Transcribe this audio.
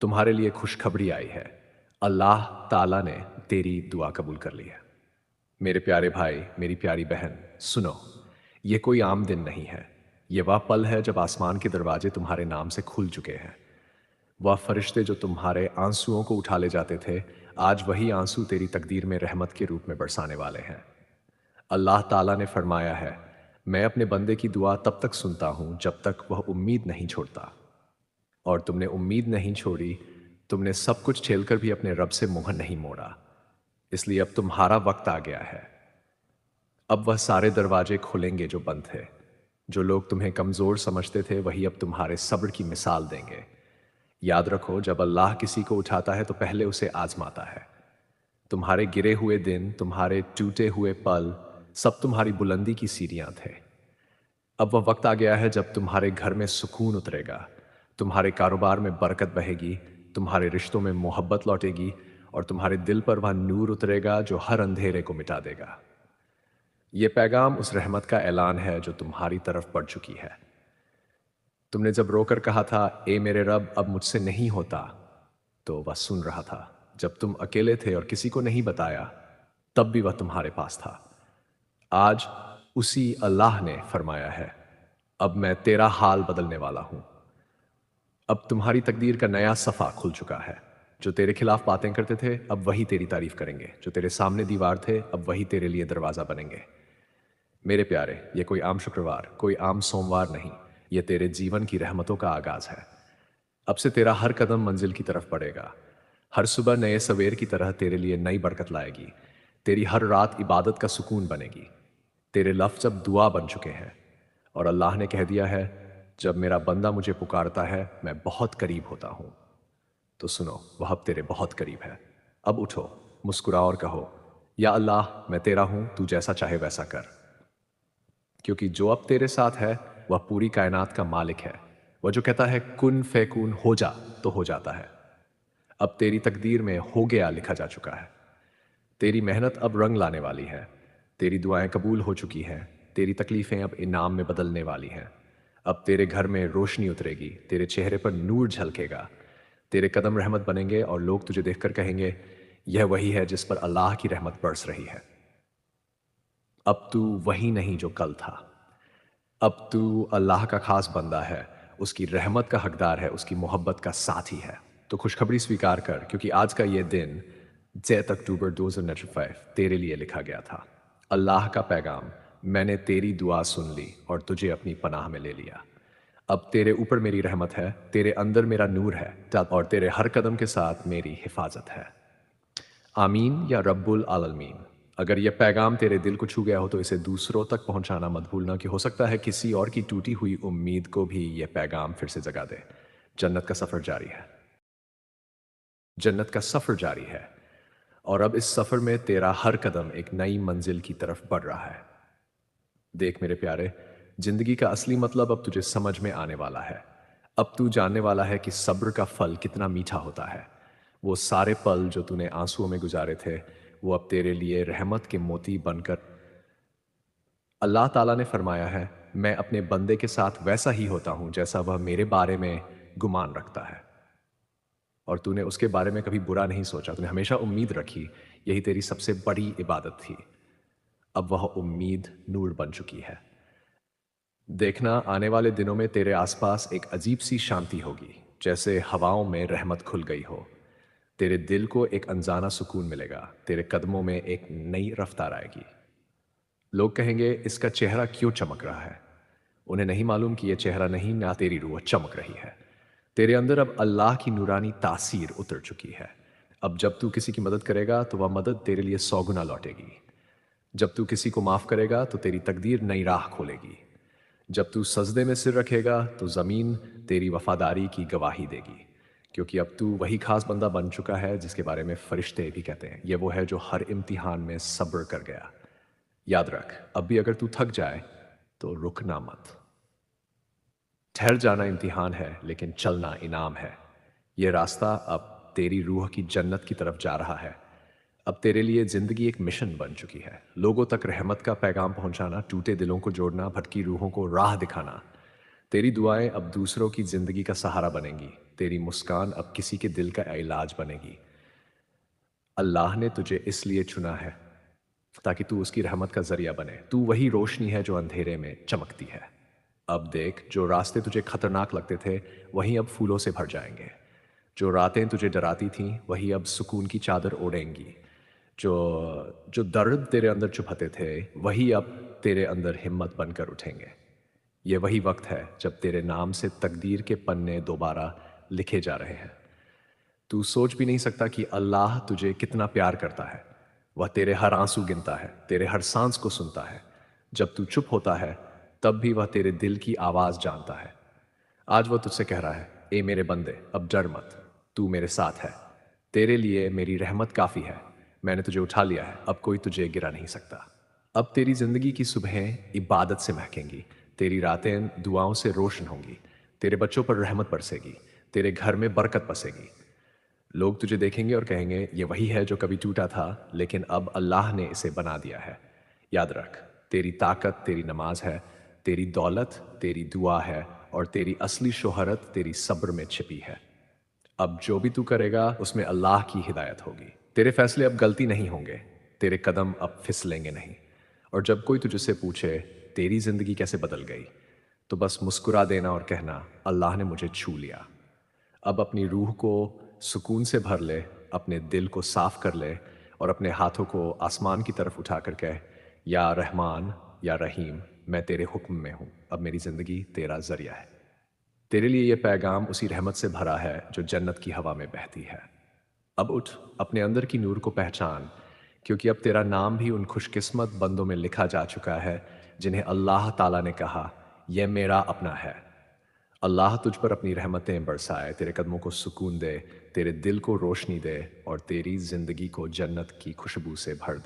तुम्हारे लिए खुशखबरी आई है। अल्लाह ताला ने तेरी दुआ कबूल कर ली है। मेरे प्यारे भाई, मेरी प्यारी बहन, सुनो, ये कोई आम दिन नहीं है। ये वह पल है जब आसमान के दरवाजे तुम्हारे नाम से खुल चुके हैं। वह फरिश्ते जो तुम्हारे आंसुओं को उठा ले जाते थे, आज वही आंसू तेरी तकदीर में रहमत के रूप में बरसाने वाले हैं। अल्लाह ताला ने फरमाया है, मैं अपने बंदे की दुआ तब तक सुनता हूं जब तक वह उम्मीद नहीं छोड़ता। और तुमने उम्मीद नहीं छोड़ी, तुमने सब कुछ झेलकर भी अपने रब से मुंह नहीं मोड़ा। इसलिए अब तुम्हारा वक्त आ गया है। अब वह सारे दरवाजे खुलेंगे जो बंद थे। जो लोग तुम्हें कमजोर समझते थे, वही अब तुम्हारे सब्र की मिसाल देंगे। याद रखो, जब अल्लाह किसी को उठाता है तो पहले उसे आजमाता है। तुम्हारे गिरे हुए दिन, तुम्हारे टूटे हुए पल, सब तुम्हारी बुलंदी की सीढ़ियां थे। अब वह वक्त आ गया है जब तुम्हारे घर में सुकून उतरेगा, तुम्हारे कारोबार में बरकत बहेगी, तुम्हारे रिश्तों में मोहब्बत लौटेगी और तुम्हारे दिल पर वह नूर उतरेगा जो हर अंधेरे को मिटा देगा। ये पैगाम उस रहमत का ऐलान है जो तुम्हारी तरफ बढ़ चुकी है। तुमने जब रोकर कहा था, ए मेरे रब, अब मुझसे नहीं होता, तो वह सुन रहा था। जब तुम अकेले थे और किसी को नहीं बताया, तब भी वह तुम्हारे पास था। आज उसी अल्लाह ने फरमाया है, अब मैं तेरा हाल बदलने वाला हूं। अब तुम्हारी तकदीर का नया सफ़ा खुल चुका है। जो तेरे खिलाफ बातें करते थे, अब वही तेरी तारीफ करेंगे। जो तेरे सामने दीवार थे, अब वही तेरे लिए दरवाज़ा बनेंगे। मेरे प्यारे, ये कोई आम शुक्रवार, कोई आम सोमवार नहीं, ये तेरे जीवन की रहमतों का आगाज है। अब से तेरा हर कदम मंजिल की तरफ बढ़ेगा। हर सुबह नए सवेर की तरह तेरे लिए नई बरकत लाएगी। तेरी हर रात इबादत का सुकून बनेगी। तेरे लफ्ज़ अब दुआ बन चुके हैं और अल्लाह ने कह दिया है, जब मेरा बंदा मुझे पुकारता है, मैं बहुत करीब होता हूं। तो सुनो, वह अब तेरे बहुत करीब है। अब उठो, मुस्कुराओ और कहो, या अल्लाह, मैं तेरा हूं, तू जैसा चाहे वैसा कर। क्योंकि जो अब तेरे साथ है, वह पूरी कायनात का मालिक है। वह जो कहता है कुन फैकून, हो जा, तो हो जाता है। अब तेरी तकदीर में हो गया लिखा जा चुका है। तेरी मेहनत अब रंग लाने वाली है। तेरी दुआएं कबूल हो चुकी हैं। तेरी तकलीफें अब इनाम में बदलने वाली हैं। अब तेरे घर में रोशनी उतरेगी, तेरे चेहरे पर नूर झलकेगा, तेरे कदम रहमत बनेंगे और लोग तुझे देखकर कहेंगे, यह वही है जिस पर अल्लाह की रहमत बरस रही है। अब तू वही नहीं जो कल था। अब तू अल्लाह का खास बंदा है, उसकी रहमत का हकदार है, उसकी मोहब्बत का साथी है। तो खुशखबरी स्वीकार कर, क्योंकि आज का ये दिन 10 अक्टूबर 2005 तेरे लिए लिखा गया था। अल्लाह का पैगाम, मैंने तेरी दुआ सुन ली और तुझे अपनी पनाह में ले लिया। अब तेरे ऊपर मेरी रहमत है, तेरे अंदर मेरा नूर है और तेरे हर कदम के साथ मेरी हिफाजत है। आमीन या रब्बुल आलमीन। अगर यह पैगाम तेरे दिल को छू गया हो तो इसे दूसरों तक पहुंचाना मत भूलना, कि हो सकता है किसी और की टूटी हुई उम्मीद को भी यह पैगाम फिर से जगा दे। जन्नत का सफर जारी है। जन्नत का सफर जारी है और अब इस सफर में तेरा हर कदम एक नई मंजिल की तरफ बढ़ रहा है। देख मेरे प्यारे, जिंदगी का असली मतलब अब तुझे समझ में आने वाला है। अब तू जानने वाला है कि सब्र का फल कितना मीठा होता है। वो सारे पल जो तूने आंसुओं में गुजारे थे, वो अब तेरे लिए रहमत के मोती बनकर। अल्लाह ताला ने फरमाया है, मैं अपने बंदे के साथ वैसा ही होता हूं जैसा वह मेरे बारे में गुमान रखता है। और तूने उसके बारे में कभी बुरा नहीं सोचा, तूने हमेशा उम्मीद रखी। यही तेरी सबसे बड़ी इबादत थी। अब वह उम्मीद नूर बन चुकी है। देखना, आने वाले दिनों में तेरे आसपास एक अजीब सी शांति होगी, जैसे हवाओं में रहमत खुल गई हो। तेरे दिल को एक अनजाना सुकून मिलेगा, तेरे कदमों में एक नई रफ्तार आएगी। लोग कहेंगे, इसका चेहरा क्यों चमक रहा है? उन्हें नहीं मालूम कि यह चेहरा नहीं, ना तेरी रूह चमक रही है। तेरे अंदर अब अल्लाह की नूरानी तासीर उतर चुकी है। अब जब तू किसी की मदद करेगा तो वह मदद तेरे लिए 100 गुना लौटेगी। जब तू किसी को माफ करेगा तो तेरी तकदीर नई राह खोलेगी। जब तू सजदे में सिर रखेगा तो जमीन तेरी वफादारी की गवाही देगी। क्योंकि अब तू वही खास बंदा बन चुका है जिसके बारे में फरिश्ते भी कहते हैं, ये वो है जो हर इम्तिहान में सब्र कर गया। याद रख, अब भी अगर तू थक जाए तो रुकना मत। ठहर जाना इम्तिहान है, लेकिन चलना इनाम है। यह रास्ता अब तेरी रूह की जन्नत की तरफ जा रहा है। अब तेरे लिए जिंदगी एक मिशन बन चुकी है। लोगों तक रहमत का पैगाम पहुंचाना, टूटे दिलों को जोड़ना, भटकी रूहों को राह दिखाना। तेरी दुआएं अब दूसरों की जिंदगी का सहारा बनेंगी। तेरी मुस्कान अब किसी के दिल का इलाज बनेगी। अल्लाह ने तुझे इसलिए चुना है ताकि तू उसकी रहमत का जरिया बने। तू वही रोशनी है जो अंधेरे में चमकती है। अब देख, जो रास्ते तुझे खतरनाक लगते थे वही अब फूलों से भर जाएंगे। जो रातें तुझे डराती थीं वही अब सुकून की चादर ओढ़ेंगी। जो जो दर्द तेरे अंदर छुपाते थे वही अब तेरे अंदर हिम्मत बनकर उठेंगे। ये वही वक्त है जब तेरे नाम से तकदीर के पन्ने दोबारा लिखे जा रहे हैं। तू सोच भी नहीं सकता कि अल्लाह तुझे कितना प्यार करता है। वह तेरे हर आंसू गिनता है, तेरे हर सांस को सुनता है। जब तू चुप होता है तब भी वह तेरे दिल की आवाज जानता है। आज वह तुझसे कह रहा है, ए मेरे बंदे, अब डर मत, तू मेरे साथ है। तेरे लिए मेरी रहमत काफी है। मैंने तुझे उठा लिया है, अब कोई तुझे गिरा नहीं सकता। अब तेरी जिंदगी की सुबहें इबादत से महकेंगी। तेरी रातें दुआओं से रोशन होंगी। तेरे बच्चों पर रहमत बरसेगी। तेरे घर में बरकत बसेगी। लोग तुझे देखेंगे और कहेंगे, ये वही है जो कभी टूटा था लेकिन अब अल्लाह ने इसे बना दिया है। याद रख, तेरी ताकत तेरी नमाज है, तेरी दौलत तेरी दुआ है, और तेरी असली शोहरत तेरी सब्र में छिपी है। अब जो भी तू करेगा उसमें अल्लाह की हिदायत होगी। तेरे फैसले अब गलती नहीं होंगे। तेरे कदम अब फिसलेंगे नहीं। और जब कोई तुझसे पूछे तेरी जिंदगी कैसे बदल गई, तो बस मुस्कुरा देना और कहना, अल्लाह ने मुझे छू लिया। अब अपनी रूह को सुकून से भर ले, अपने दिल को साफ कर ले, और अपने हाथों को आसमान की तरफ उठा कर कह, या रहमान या रहीम, मैं तेरे हुक्म में हूँ, अब मेरी ज़िंदगी तेरा ज़रिया है। तेरे लिए ये पैगाम उसी रहमत से भरा है जो जन्नत की हवा में बहती है। अब उठ, अपने अंदर की नूर को पहचान, क्योंकि अब तेरा नाम भी उन खुशकिस्मत बंदों में लिखा जा चुका है जिन्हें अल्लाह ताला ने कहा, यह मेरा अपना है। अल्लाह तुझ पर अपनी रहमतें बरसाए, तेरे कदमों को सुकून दे, तेरे दिल को रोशनी दे, और तेरी जिंदगी को जन्नत की खुशबू से भर दे।